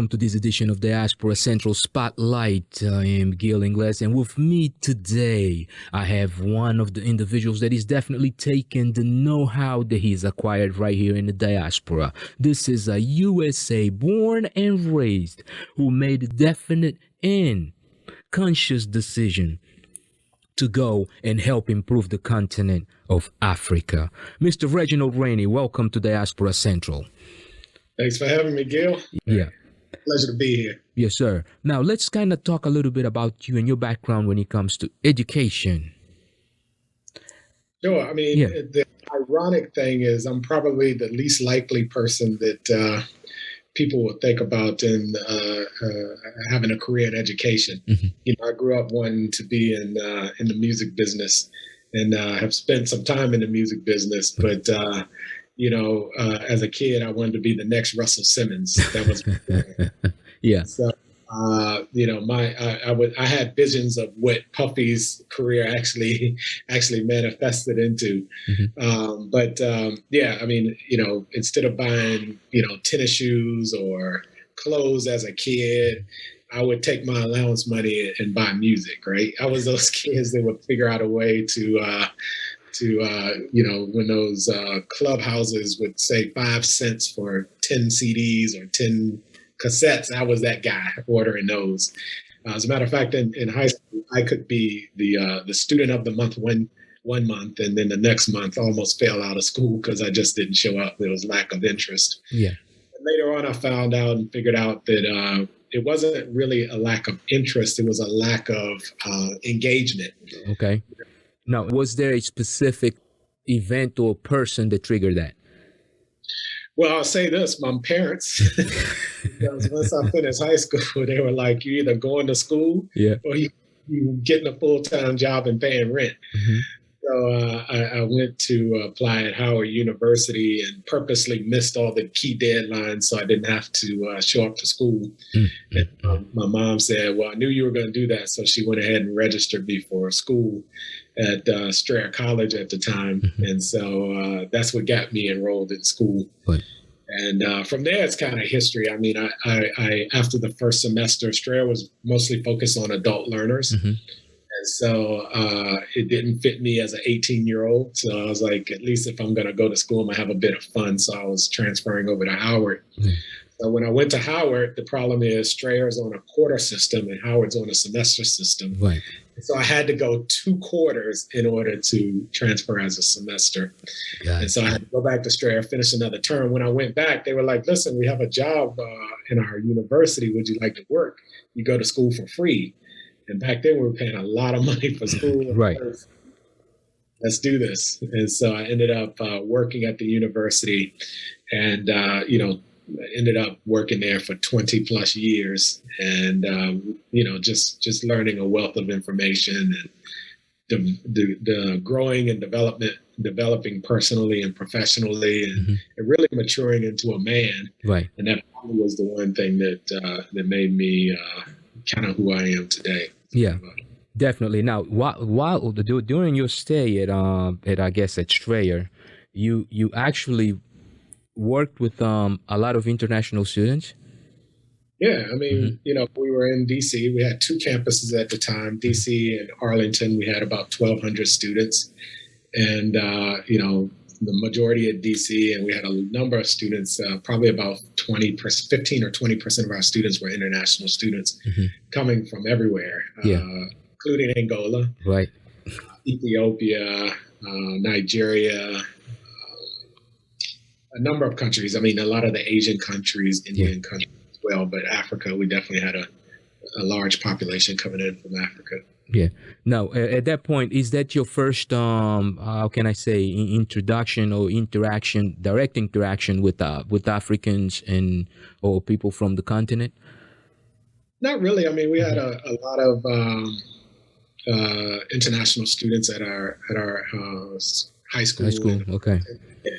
welcome to this edition of Diaspora Central Spotlight. I am Gil Ingles, and with me today, I have one of the individuals that is definitely taking the know-how that he's acquired right here in the diaspora. This is a USA born and raised who made a definite and conscious decision to go and help improve the continent of Africa. Mr. Reginald Rainey, welcome to Diaspora Central. Thanks for having me, Gil. Yeah. Pleasure to be here. Yes, sir. Now, let's kind of talk a little bit about you and your background when it comes to education. Sure. I mean, The ironic thing is I'm probably the least likely person that people will think about in having a career in education. Mm-hmm. You know, I grew up wanting to be in the music business and have spent some time in the music business, but as a kid, I wanted to be the next Russell Simmons. That was yeah. So, I had visions of what Puffy's career actually manifested into. Mm-hmm. Instead of buying, tennis shoes or clothes as a kid, I would take my allowance money and buy music, right? I was those kids that would figure out a way to when those clubhouses would say 5 cents for 10 CDs or 10 cassettes, I was that guy ordering those. As a matter of fact, in high school, I could be the student of the month one month, and then the next month almost fell out of school because I just didn't show up. There was lack of interest. Yeah. And later on, I found out and figured out that it wasn't really a lack of interest. It was a lack of engagement. Okay. Now, was there a specific event or person that triggered that? Well, I'll say this, my parents, because once I finished high school, they were like, you either going to school or you getting a full-time job and paying rent. Mm-hmm. So I went to apply at Howard University and purposely missed all the key deadlines so I didn't have to show up to school. Mm-hmm. And, my mom said, well, I knew you were going to do that. So she went ahead and registered me for school at Strayer College at the time. Mm-hmm. And so that's what got me enrolled in school. Right. And from there, it's kind of history. I mean, I after the first semester, Strayer was mostly focused on adult learners. Mm-hmm. And so it didn't fit me as an 18-year-old. So I was like, at least if I'm going to go to school, I'm going to have a bit of fun. So I was transferring over to Howard. Mm-hmm. So when I went to Howard, the problem is Strayer's on a quarter system and Howard's on a semester system. Right. So I had to go 2 quarters in order to transfer as a semester. And so I had to go back to Strayer, finish another term. When I went back, they were like, listen, we have a job in our university. Would you like to work? You go to school for free. And back then we were paying a lot of money for school. Right. Let's do this. And so I ended up working at the university and, ended up working there for 20 plus years and, just learning a wealth of information and the growing and developing personally and professionally and really maturing into a man. Right. And that probably was the one thing that made me kind of who I am today. Yeah, definitely. Now, while during your stay at Strayer, you actually worked with a lot of international students. Yeah, I mean, we were in DC. We had 2 campuses at the time, DC and Arlington. We had about 1,200 students, and the majority at DC, and we had a number of students. Probably about 15 or 20% of our students were international students coming from everywhere, including Angola, right, Ethiopia, Nigeria. A number of countries. I mean, a lot of the Asian countries, Indian countries as well, but Africa, we definitely had a large population coming in from Africa. Yeah. Now, at that point, is that your first, how can I say, introduction or direct interaction with Africans or people from the continent? Not really. I mean, we had a lot of international students at our high school. High school, okay. Yeah.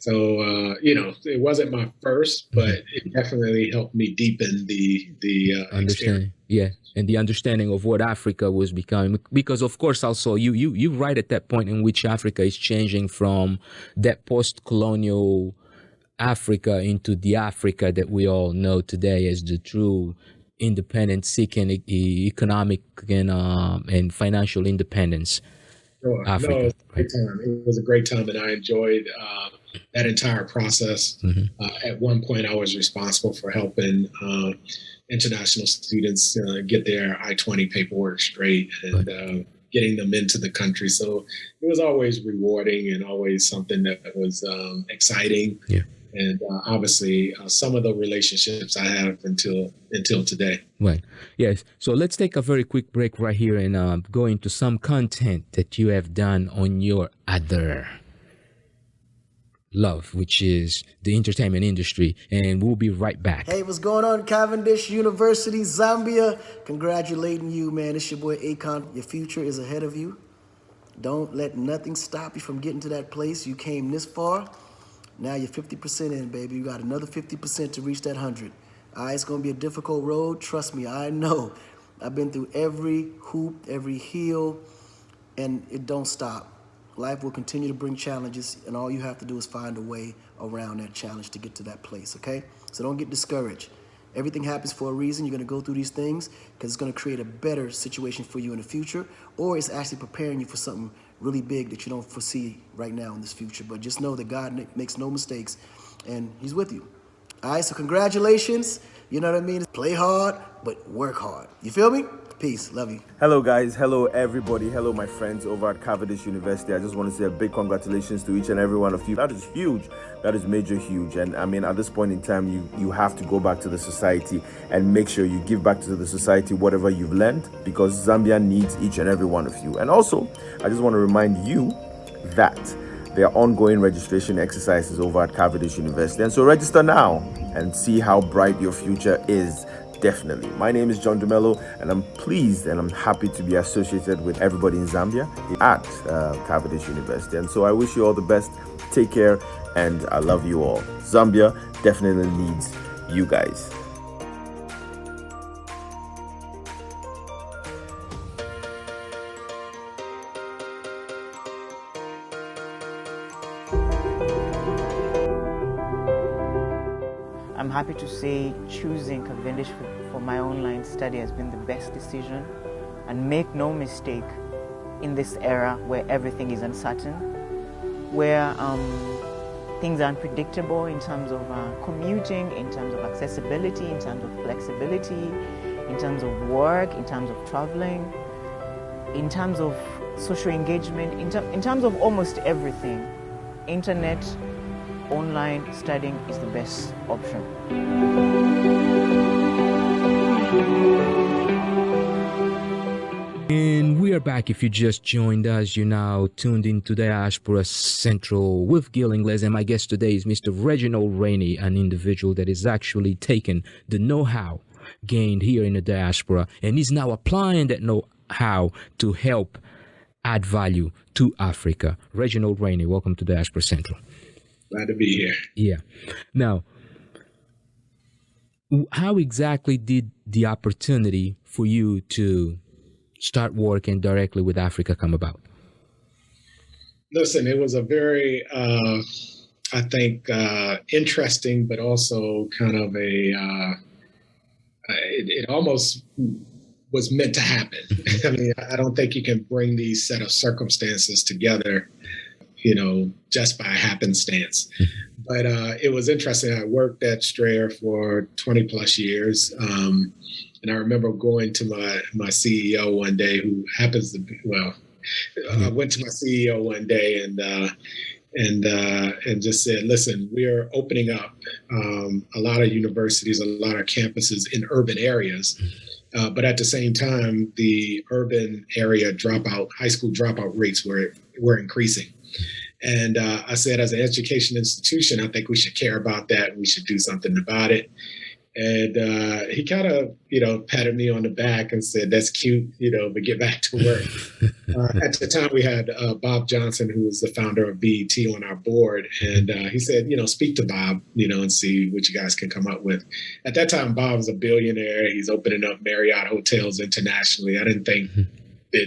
So, it wasn't my first, but it definitely helped me deepen the understanding. Yeah, and the understanding of what Africa was becoming. Because, of course, also, you right at that point in which Africa is changing from that post-colonial Africa into the Africa that we all know today as the true independent seeking economic and financial independence Sure. No, it Africa, was a right? great time. It was a great time, and I enjoyed that entire process. At one point, I was responsible for helping international students get their I-20 paperwork straight and getting them into the country. So it was always rewarding and always something that was exciting. Yeah. And obviously, some of the relationships I have until today. Right. Yes. So let's take a very quick break right here and go into some content that you have done on your other love, which is the entertainment industry. And we'll be right back. Hey, what's going on? Cavendish University, Zambia. Congratulating you, man. It's your boy Akon. Your future is ahead of you. Don't let nothing stop you from getting to that place. You came this far. Now you're 50% in, baby. You got another 50% to reach that 100. All right, it's going to be a difficult road. Trust me, I know. I've been through every hoop, every hill, and it don't stop. Life will continue to bring challenges, and all you have to do is find a way around that challenge to get to that place, okay? So don't get discouraged. Everything happens for a reason. You're going to go through these things because it's going to create a better situation for you in the future, or it's actually preparing you for something really big that you don't foresee right now in this future. But just know that God makes no mistakes, and he's with you. All right, so congratulations. You know what I mean? Play hard, but work hard. You feel me? Peace. Love you. Hello guys, hello everybody, hello my friends over at Cavendish University. I just want to say a big congratulations to each and every one of you. That is huge. That is major huge. And I mean, at this point in time, you have to go back to the society and make sure you give back to the society whatever you've learned, because Zambia needs each and every one of you. And also, I just want to remind you that there are ongoing registration exercises over at Cavendish University. And so register now and see how bright your future is. Definitely. My name is John DeMello, and I'm pleased and I'm happy to be associated with everybody in Zambia at Cavendish University. And so I wish you all the best. Take care, and I love you all. Zambia definitely needs you guys. I'm happy to say choosing Cavendish for my online study has been the best decision. And make no mistake, in this era where everything is uncertain, where things are unpredictable in terms of commuting, in terms of accessibility, in terms of flexibility, in terms of work, in terms of traveling, in terms of social engagement, in terms of almost everything, internet, online studying is the best option. And we are back. If you just joined us, you're now tuned into Diaspora Central with Gil Ingles, and my guest today is Mr. Reginald Rainey, an individual that is actually taking the know-how gained here in the diaspora and is now applying that know-how to help add value to Africa. Reginald Rainey, welcome to Diaspora Central. Glad to be here. Yeah. Now, how exactly did the opportunity for you to start working directly with Africa come about? Listen, it was a very, I think, interesting, but also kind of it almost was meant to happen. I mean, I don't think you can bring these set of circumstances together, just by happenstance. But it was interesting. I worked at Strayer for 20 plus years. And I remember going to my CEO one day, who happens to be, I went to my CEO one day and just said, listen, we're opening up a lot of universities, a lot of campuses in urban areas. But at the same time, the urban area high school dropout rates were increasing. And I said, as an education institution, I think we should care about that. We should do something about it. And he kind of, patted me on the back and said, that's cute, but get back to work. At the time, we had Bob Johnson, who was the founder of BET, on our board. And he said, speak to Bob, and see what you guys can come up with. At that time, Bob was a billionaire. He's opening up Marriott hotels internationally. I didn't think I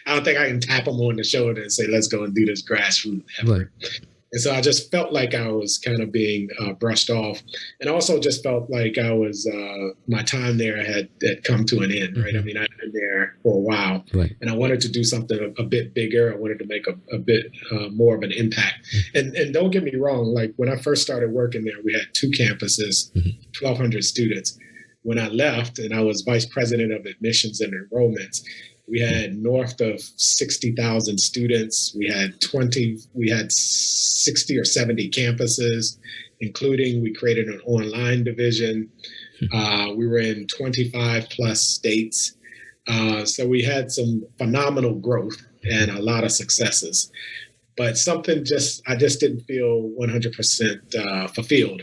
don't think I can tap him on the shoulder and say, let's go and do this grassroots effort. Right. And so I just felt like I was kind of being brushed off, and also just felt like I was my time there had come to an end. Right. I mean, I'd been there for a while, and I wanted to do something a bit bigger. I wanted to make a bit more of an impact. And don't get me wrong. Like when I first started working there, we had 2 campuses, 1,200 students. When I left, and I was vice president of admissions and enrollments, we had north of 60,000 students. We had 60 or 70 campuses, including we created an online division. We were in 25 plus states. So we had some phenomenal growth and a lot of successes. But I just didn't feel 100% fulfilled.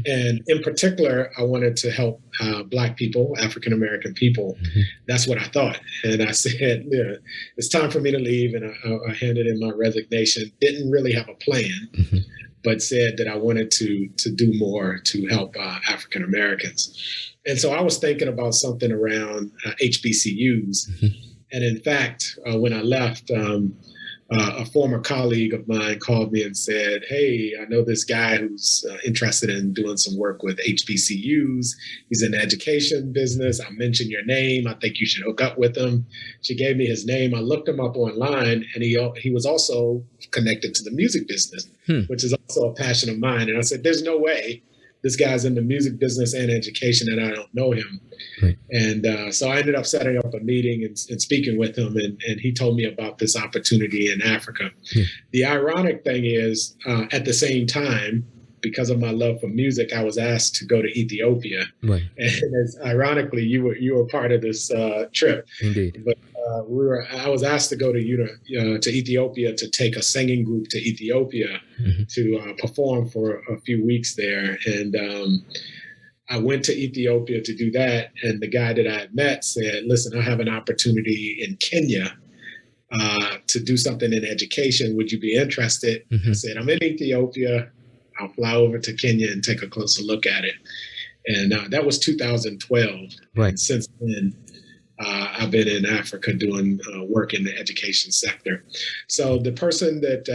And in particular, I wanted to help Black people, African-American people. That's what I thought. And I said, yeah, it's time for me to leave. And I handed in my resignation. Didn't really have a plan, but said that I wanted to do more to help African-Americans. And so I was thinking about something around HBCUs. And in fact, when I left, a former colleague of mine called me and said, hey, I know this guy who's interested in doing some work with HBCUs. He's in the education business. I mentioned your name. I think you should hook up with him. She gave me his name. I looked him up online, and he was also connected to the music business, which is also a passion of mine. And I said, there's no way this guy's in the music business and education and I don't know him. And so I ended up setting up a meeting and speaking with him, and he told me about this opportunity in Africa. The ironic thing is, at the same time, because of my love for music, I was asked to go to Ethiopia. And ironically, you were part of this trip. Indeed. But I was asked to go to Ethiopia to take a singing group to Ethiopia to perform for a few weeks there. And I went to Ethiopia to do that. And the guy that I had met said, listen, I have an opportunity in Kenya to do something in education. Would you be interested? I said, I'm in Ethiopia. I'll fly over to Kenya and take a closer look at it. And that was 2012. And since then, I've been in Africa doing work in the education sector. So the person that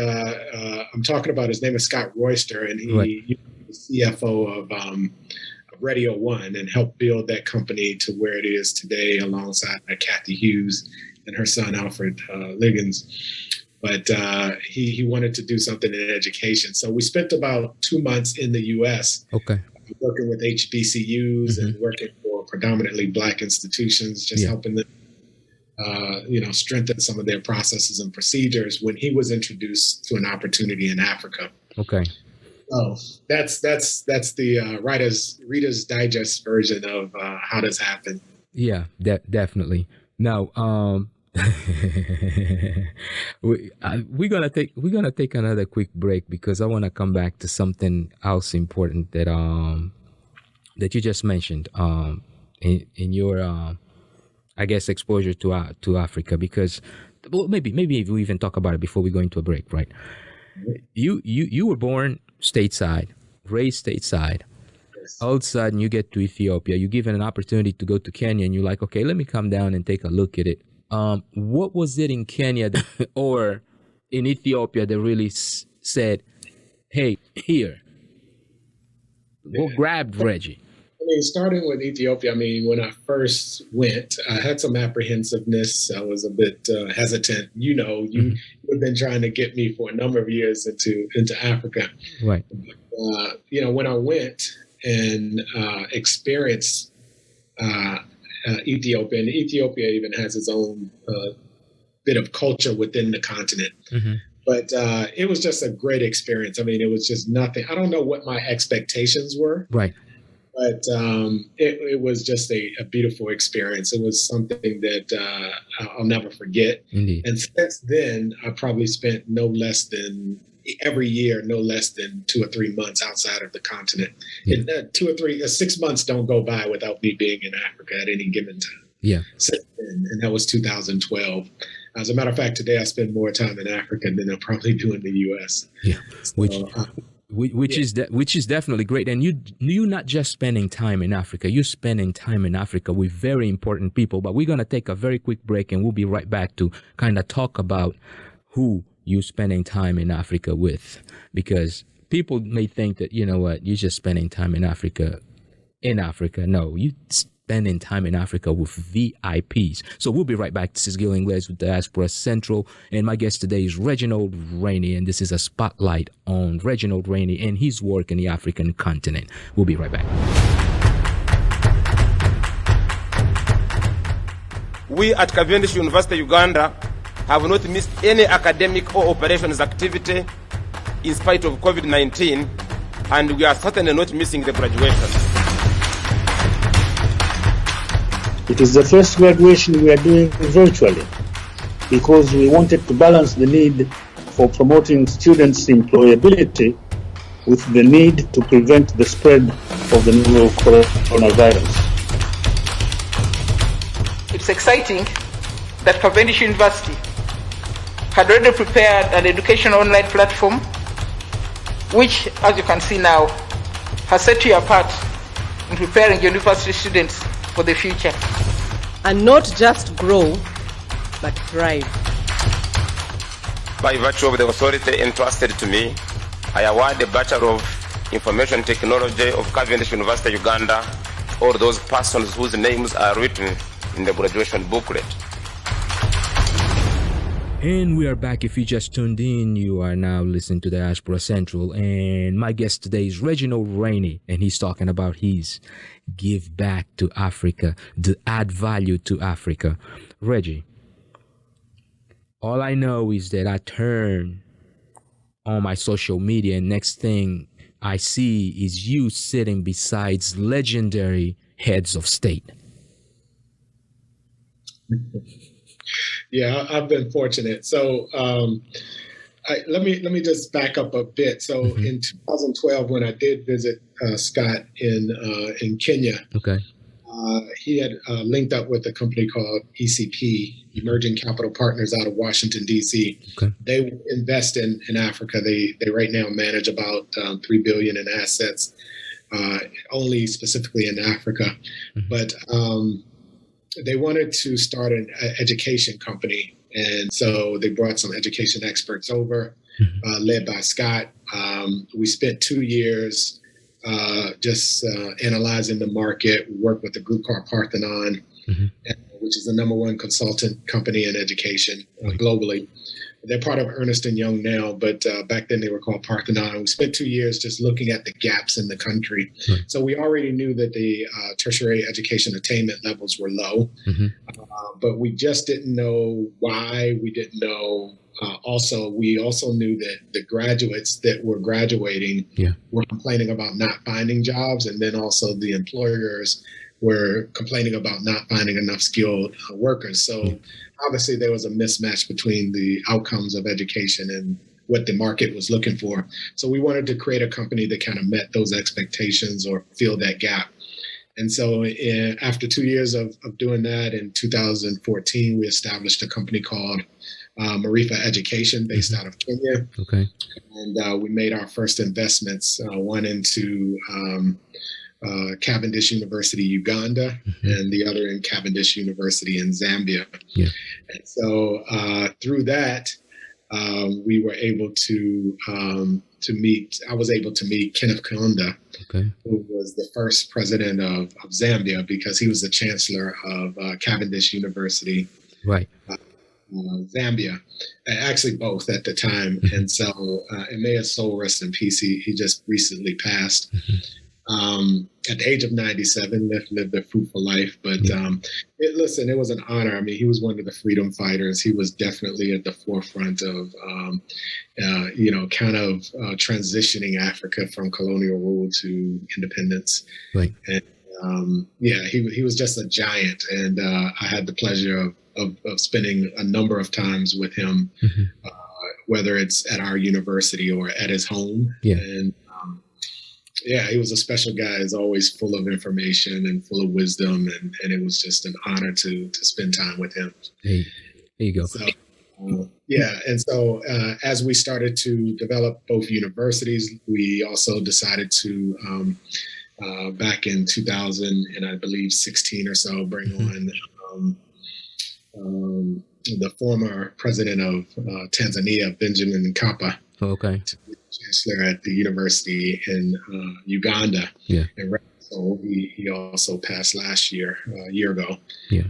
I'm talking about, his name is Scott Royster, and he's the CFO of Radio One and helped build that company to where it is today alongside Kathy Hughes and her son, Alfred Liggins. But he wanted to do something in education. So we spent about 2 months in the U.S. Working with HBCUs and working for predominantly Black institutions, just helping them, strengthen some of their processes and procedures when he was introduced to an opportunity in Africa. So that's the Reader's Digest version of how this happened. Yeah, definitely. Now, we're gonna take another quick break because I want to come back to something else important that that you just mentioned in your I guess exposure to Africa, because maybe we even talk about it before we go into a break, right? You were born stateside, raised stateside. All of a sudden you get to Ethiopia, you're given an opportunity to go to Kenya, and you're like, okay, let me come down and take a look at it. What was it in Kenya or in Ethiopia that really said, hey, here, what grabbed Reggie? I mean, starting with Ethiopia, when I first went, I had some apprehensiveness. I was a bit hesitant. You've been trying to get me for a number of years into Africa. Right. When I went and experienced Ethiopia, and Ethiopia even has its own bit of culture within the continent. But it was just a great experience. It was just nothing. I don't know what my expectations were. Right. But it was just a beautiful experience. It was something that I'll never forget. Indeed. And since then, I probably spent every year, no less than 2 or 3 months outside of the continent. And 6 months don't go by without me being in Africa at any given time. Yeah. Since then, and that was 2012. As a matter of fact, today I spend more time in Africa than I probably do in the U.S. Yeah. Which is definitely great. And you're not just spending time in Africa. You're spending time in Africa with very important people. But we're going to take a very quick break, and we'll be right back to kind of talk about who you spending time in Africa with? Because people may think that, you know what, you're just spending time in Africa. No, you spending time in Africa with VIPs. So we'll be right back. This is Gil Ingles with Diaspora Central, and my guest today is Reginald Rainey, and this is a spotlight on Reginald Rainey and his work in the African continent. We'll be right back. We at Cavendish University, Uganda, have not missed any academic or operations activity in spite of COVID-19, and we are certainly not missing the graduation. It is the first graduation we are doing virtually because we wanted to balance the need for promoting students' employability with the need to prevent the spread of the novel coronavirus. It's exciting that Cavendish University had already prepared an education online platform which, as you can see now, has set you apart in preparing university students for the future. And not just grow, but thrive. By virtue of the authority entrusted to me, I award the Bachelor of Information Technology of Cavendish University, Uganda, all those persons whose names are written in the graduation booklet. And we are back. If you just tuned in, you are now listening to Diaspora Central. And my guest today is Reginald Rainey, and he's talking about his give back to Africa, to add value to Africa. Reggie, all I know is that I turn on my social media, and next thing I see is you sitting beside legendary heads of state. Yeah, I've been fortunate. So let me just back up a bit. So in 2012, when I did visit Scott in Kenya, okay, he had linked up with a company called ECP, Emerging Capital Partners, out of Washington, D.C. Okay. They invest in Africa. They right now manage about $3 billion in assets, only specifically in Africa. But they wanted to start an education company. And so they brought some education experts over, led by Scott. We spent 2 years just analyzing the market. We worked with a group called Parthenon, which is the #1 consultant company in education globally. They're part of Ernst & Young now, but back then they were called Parthenon. We spent 2 years just looking at the gaps in the country. So we already knew that the tertiary education attainment levels were low, but we just didn't know why. We didn't know. We also knew that the graduates that were graduating were complaining about not finding jobs, and then also the employers were complaining about not finding enough skilled workers. So obviously there was a mismatch between the outcomes of education and what the market was looking for. So we wanted to create a company that kind of met those expectations or filled that gap. And so after 2 years of doing that, in 2014, we established a company called Maarifa Education, based out of Kenya. Okay. And we made our first investments, one into Cavendish University, Uganda, and the other in Cavendish University in Zambia. And so through that, we were able to meet. I was able to meet Kenneth Kaunda, who was the first president of Zambia, because he was the chancellor of Cavendish University, Zambia, actually both at the time. And so, and may his soul rest in peace. He just recently passed. At the age of 97, lived a fruitful life. But listen, it was an honor. I mean, he was one of the freedom fighters. He was definitely at the forefront of, transitioning Africa from colonial rule to independence. And he was just a giant. And I had the pleasure of spending a number of times with him, whether it's at our university or at his home. And he was a special guy. He's always full of information and full of wisdom, and it was just an honor to spend time with him. There you go. So, and so as we started to develop both universities, we also decided to, back in 2000 and I believe 16 or so, bring on the former president of Tanzania, Benjamin Mkapa, Okay. to be chancellor at the university in Uganda. Yeah. And so he also passed last year, a year ago. Yeah.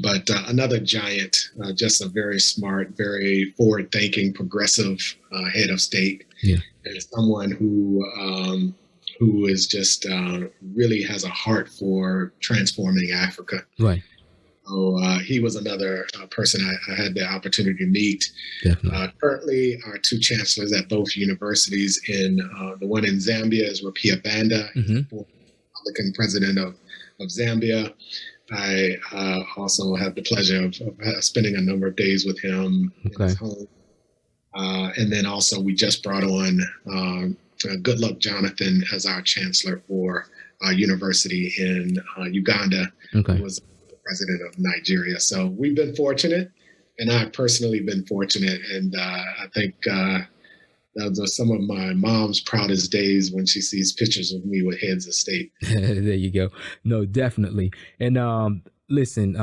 But another giant, just a very smart, very forward-thinking, progressive head of state, Yeah. and someone who is just really has a heart for transforming Africa. Right. So he was another person I had the opportunity to meet. Definitely. Currently, our two chancellors at both universities, in the one in Zambia is Rapia Banda, former Republican president of Zambia. I also had the pleasure of spending a number of days with him in his home. And then also we just brought on Goodluck Jonathan as our chancellor for our university in Uganda, who was the president of Nigeria. So we've been fortunate, and I've personally been fortunate. And I think those are some of my mom's proudest days when she sees pictures of me with heads of state. There you go. No, definitely. And listen,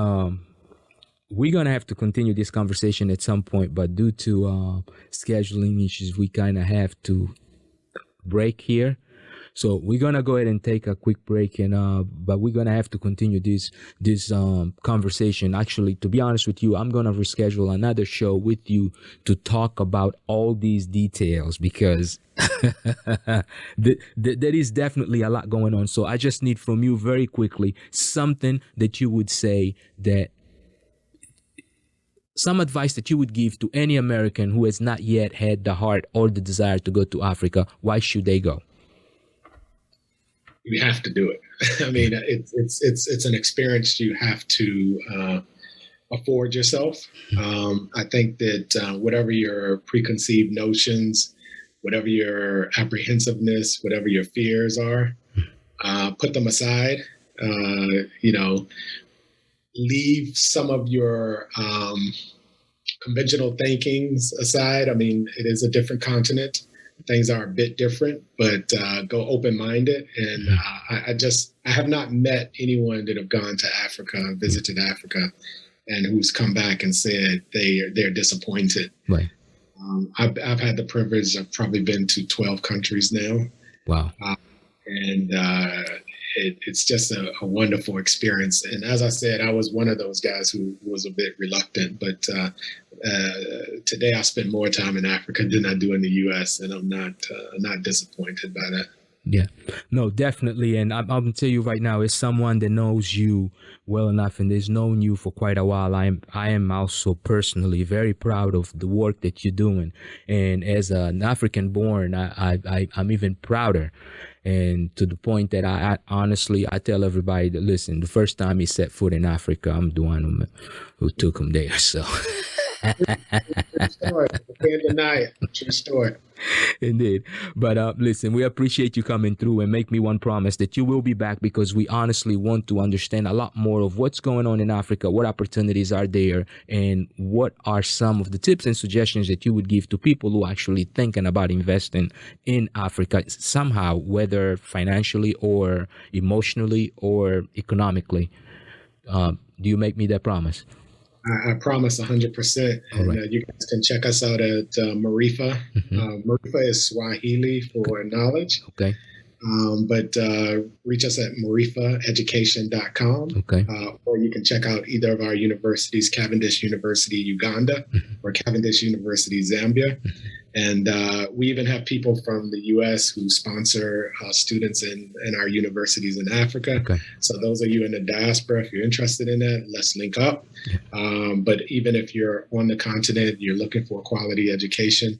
we're going to have to continue this conversation at some point, but due to scheduling issues, we kind of have to break here. So we're going to go ahead and take a quick break, and but we're going to have to continue this conversation. Actually, to be honest with you, I'm going to reschedule another show with you to talk about all these details, because there is definitely a lot going on. So I just need from you very quickly something that you would say, that some advice that you would give to any American who has not yet had the heart or the desire to go to Africa. Why should they go? You have to do it. I mean, it's an experience you have to afford yourself. I think that whatever your preconceived notions, whatever your apprehensiveness, whatever your fears are, put them aside. Leave some of your conventional thinkings aside. I mean, it is a different continent. Things are a bit different, but go open-minded. And I have not met anyone that have gone to Africa, visited Africa, and who's come back and said they're disappointed. Right. I've had the privilege of probably been to 12 countries now. Wow. And it's just a wonderful experience. And as I said, I was one of those guys who was a bit reluctant, but today I spend more time in Africa than I do in the U.S., and I'm not disappointed by that. Yeah, no, definitely. And I'm going to tell you right now, as someone that knows you well enough and has known you for quite a while, I am also personally very proud of the work that you're doing. And as an African born, I'm even prouder. And to the point that I honestly tell everybody that, listen, the first time he set foot in Africa, I'm the one who took him there. So True story. I can't deny it. True story. Indeed. But listen, we appreciate you coming through, and make me one promise that you will be back, because we honestly want to understand a lot more of what's going on in Africa, what opportunities are there, and what are some of the tips and suggestions that you would give to people who are actually thinking about investing in Africa somehow, whether financially or emotionally or economically. Do you make me that promise? I promise 100%. And right. You guys can check us out at Maarifa. Maarifa is Swahili for knowledge. Okay. But reach us at maarifaeducation.com. Okay. Or you can check out either of our universities, Cavendish University Uganda or Cavendish University Zambia. And we even have people from the U.S. who sponsor students in our universities in Africa. Okay. So those of you in the diaspora, if you're interested in that, let's link up. But even if you're on the continent, you're looking for a quality education,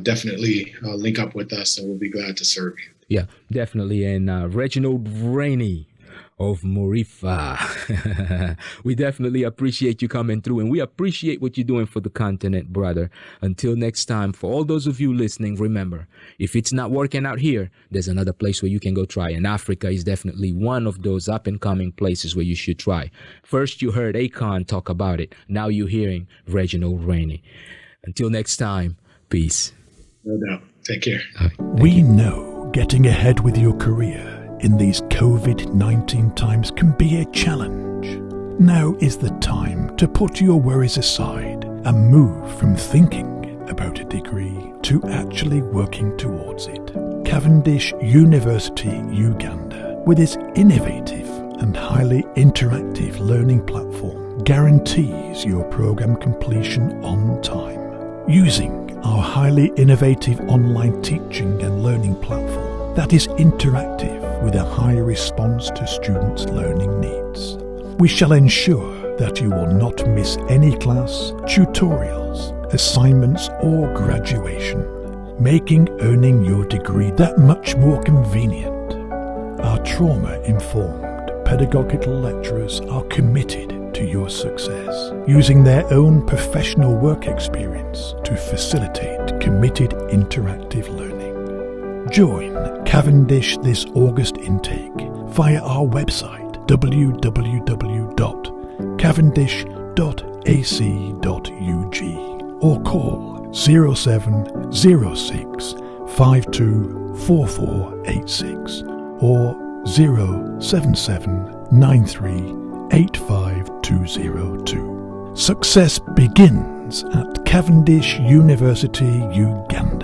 definitely link up with us, and we'll be glad to serve you. Yeah, definitely. And Reginald Rainey of Maarifa, we definitely appreciate you coming through, and we appreciate what you're doing for the continent, brother. Until next time, for all those of you listening, remember, if it's not working out here, there's another place where you can go try, and Africa is definitely one of those up-and-coming places where you should try. First, you heard Akon talk about it. Now you're hearing Reginald Rainey. Until next time, peace. No doubt. Take care. We know getting ahead with your career in these COVID-19 times can be a challenge. Now is the time to put your worries aside and move from thinking about a degree to actually working towards it. Cavendish University Uganda, with its innovative and highly interactive learning platform, guarantees your program completion on time. Using our highly innovative online teaching and learning platform that is interactive with a high response to students' learning needs, we shall ensure that you will not miss any class, tutorials, assignments or graduation, making earning your degree that much more convenient. Our trauma-informed pedagogical lecturers are committed to your success, using their own professional work experience to facilitate committed interactive learning. Join Cavendish this August intake via our website www.cavendish.ac.ug or call 0706 524486 or 077 93 85202. Success begins at Cavendish University, Uganda.